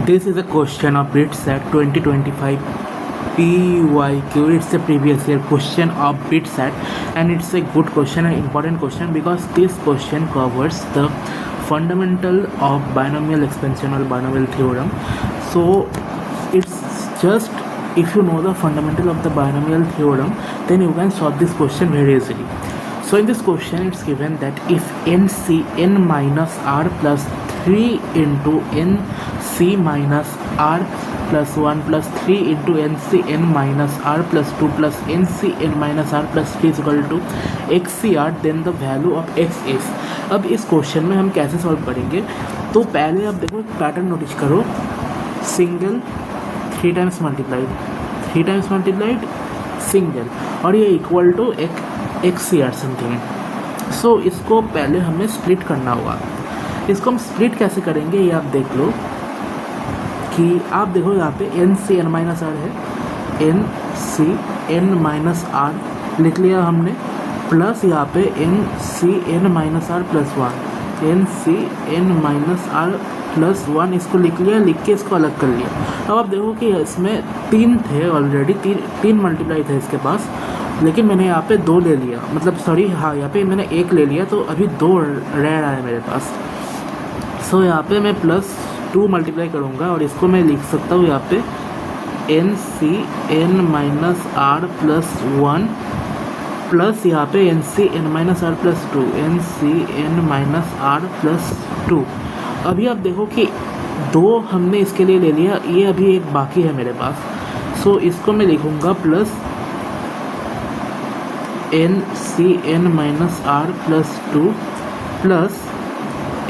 This is a question of BITSAT 2025 PYQ. It's a previous year question of BITSAT, and it's a good question and important question because this question covers the fundamental of binomial expansion or binomial theorem. So it's just, if you know the fundamental of the binomial theorem, then you can solve this question very easily. So in this question it's given that if NC n minus r plus 3 into NC minus r plus 1 plus 3 into NC n minus r plus 2 plus NC n minus r plus 3 is equal to XCR, then the value of X is. अब इस question में हम कैसे solve करेंगे, तो पहले आप देखो पैटर्न नोटिस करो, सिंगल 3 टाइम्स मल्टीप्लाइड सिंगल, और ये इक्वल टू एक XCR समथिंग. सो इसको पहले हमें स्प्लिट करना होगा. इसको हम स्प्लिट कैसे करेंगे ये आप देख लो कि आप देखो यहाँ पे NC n माइनस आर है, NC n माइनस आर लिख लिया हमने, प्लस यहाँ पे NC n minus R plus 1, NC n minus R plus 1 इसको लिख लिया, लिख के इसको अलग कर लिया. अब आप देखो कि इसमें 3 थे ऑलरेडी, 3 मल्टीप्लाई थे इसके पास, लेकिन मैंने यहाँ पे 2 ले लिया, मतलब सॉरी हाँ यहाँ पे मैंने 1 ले लिया, तो अभी 2 रह रहा है मेरे पास. सो यहाँ पे मैं प्लस 2 मल्टीप्लाई करूँगा और इसको मैं लिख सकता हूँ यहाँ पे NC n minus R plus 1 plus यहाँ पे NC n minus R plus 2, NC n minus R plus 2. अभी आप देखो कि 2 हमने इसके लिए ले लिया, ये अभी एक बाकी है मेरे पास. सो इसको मैं लिखूँगा plus NC n minus R plus 2 plus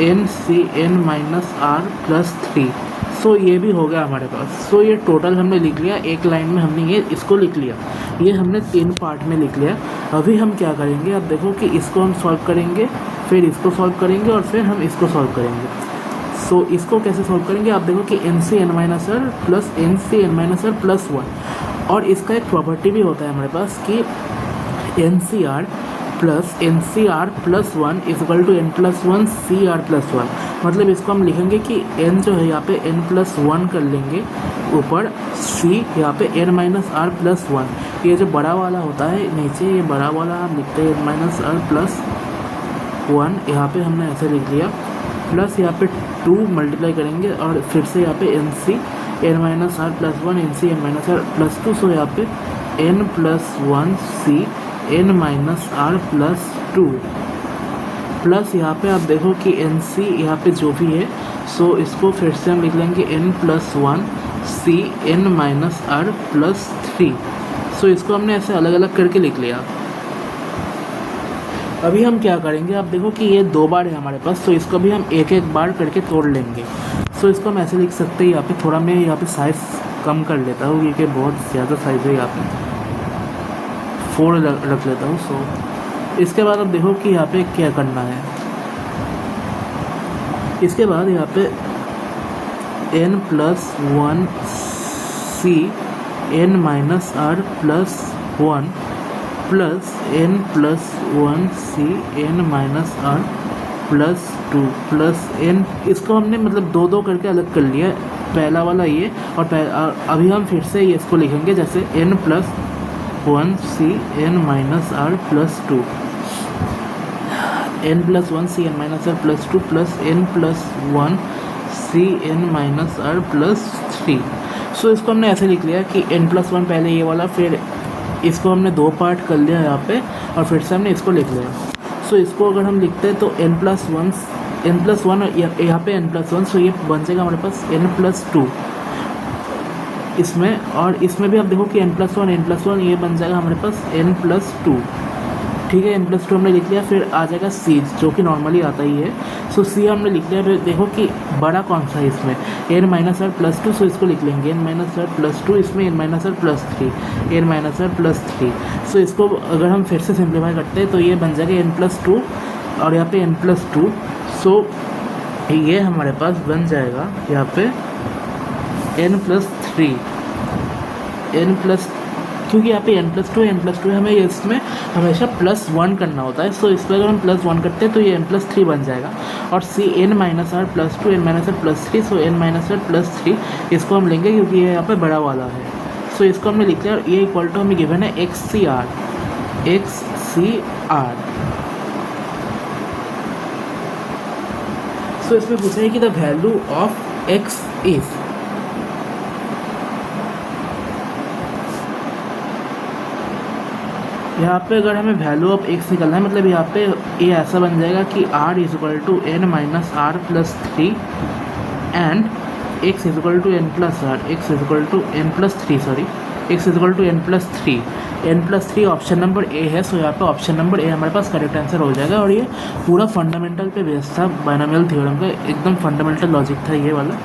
NC n minus R plus 3. So ये भी हो गया हमारे पास. सो ये टोटल हमने लिख लिया, एक लाइन में हमने ये इसको लिख लिया, ये हमने 3 पार्ट में लिख लिया. अभी हम क्या करेंगे, अब देखो कि इसको हम सॉल्व करेंगे, फिर इसको सॉल्व करेंगे और फिर हम इसको सॉल्व करेंगे. सो इसको कैसे सॉल्व करेंगे, आप देखो कि NC n minus R plus NC n minus R plus 1, और इसका एक प्रॉपर्टी भी होता है हमारे पास कि NCR plus NCR plus 1 is equal to n plus 1 CR plus 1. मतलब इसको हम लिखेंगे कि n जो है यहाँ पे n प्लस 1 कर लेंगे ऊपर, C यहाँ पे n माइनस आर प्लस 1. ये जो बड़ा वाला होता है नीचे, ये बड़ा वाला हम लिखते हैं n माइनस आर प्लस 1, यहाँ पे हमने ऐसे लिख लिया, प्लस यहाँ पे 2 मल्टीप्लाई करेंगे और फिर से यहाँ पे NC n minus R plus 1 NC n minus R plus 2. So यहाँ पे n plus 1 C n minus R plus 2 plus यहाँ पे आप देखो कि NC यहाँ पे जो भी है, सो इसको फिर से हम लिख लेंगे n plus 1 C n minus R plus 3. So इसको हमने ऐसे अलग अलग करके लिख लिया. अभी हम क्या करेंगे, आप देखो कि ये 2 बार है हमारे पास, तो इसको भी हम एक एक बार करके तोड़ लेंगे. सो इसको हम ऐसे लिख सकते हैं, यहाँ पे थोड़ा मैं यहाँ पे साइज़ कम कर लेता हूँ क्योंकि बहुत ज़्यादा साइज़ है, यहाँ पे 4 रख लेता हूँ. सो इसके बाद अब देखो कि यहाँ पे क्या करना है. इसके बाद यहाँ पे n plus 1 C n minus R plus 1 plus n plus 1 C n minus R plus 2 plus n, इसको हमने मतलब 2 करके अलग कर लिया, पहला वाला ये, और अभी हम फिर से ये इसको लिखेंगे जैसे n plus 1 C n minus R plus 2, n plus 1 C n minus R plus 2 plus n plus 1 C n minus R plus 3. So इसको हमने ऐसे लिख लिया कि n प्लस 1 पहले ये वाला, फिर इसको हमने 2 पार्ट कर लिया यहाँ पे, और फिर से हमने इसको लिख लिया. सो इसको अगर हम लिखते हैं तो n प्लस 1 यहाँ पे n प्लस 1, सो ये बन जाएगा हमारे पास n प्लस 2 इसमें, और इसमें भी आप देखो कि n प्लस 1 ये बन जाएगा हमारे पास n प्लस 2. ठीक है, n प्लस 2 हमने लिख लिया, फिर आ जाएगा C जो कि नॉर्मली आता ही है. सो C हमने लिख लिया. फिर देखो कि बड़ा कौन सा है इसमें, n माइनस आर प्लस 2, सो इसको लिख लेंगे n माइनस आर प्लस 2, इसमें n minus R plus 3, n minus R plus 3. So इसको अगर हम फिर से सिंप्लीफाई करते हैं तो ये बन जाएगा n प्लस 2 और यहाँ पे n प्लस 2. सो ये हमारे पास बन जाएगा यहाँ पे n प्लस 3, n प्लस, क्योंकि यहाँ पे n प्लस 2 हमें इसमें हमेशा प्लस 1 करना होता है. सो इस पर अगर हम प्लस 1 करते हैं तो ये n प्लस 3 बन जाएगा, और C n minus R plus 2 n minus R plus 3, so n minus R plus 3 इसको हम लेंगे क्योंकि ये यहाँ पे बड़ा वाला है। सो इसको हमने लिख लिया और ये इक्वल टू हमें गिवन है एक्स सी आर। सो इसमें पूछा है कि the value of x is, यहाँ पे अगर हमें वैल्यू ऑफ एक्स निकलना है मतलब यहाँ पे ये ऐसा बन जाएगा कि r is equal to N minus R plus 3 and x is equal to N plus R, x is equal to N plus 3, sorry x is equal to N plus 3, N plus 3 option number A है। So यहाँ पे option number ए हमारे पास correct answer हो जाएगा। और ये पूरा fundamental पे बेस्ड था, बायनॉमियल थ्योरम का एकदम फंडामेंटल लॉजिक था ये वाला,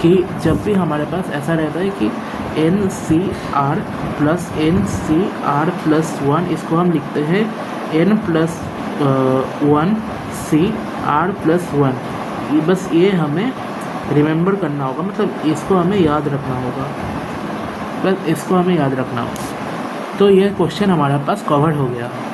कि जब भी हमारे पास ऐसा रहता है कि एन सी आर प्लस 1, इसको हम लिखते हैं N plus 1 C R plus 1। बस ये हमें रिमेंबर करना होगा, मतलब इसको हमें याद रखना होगा, बस इसको हमें याद रखना होगा। तो ये क्वेश्चन हमारे पास कवर हो गया।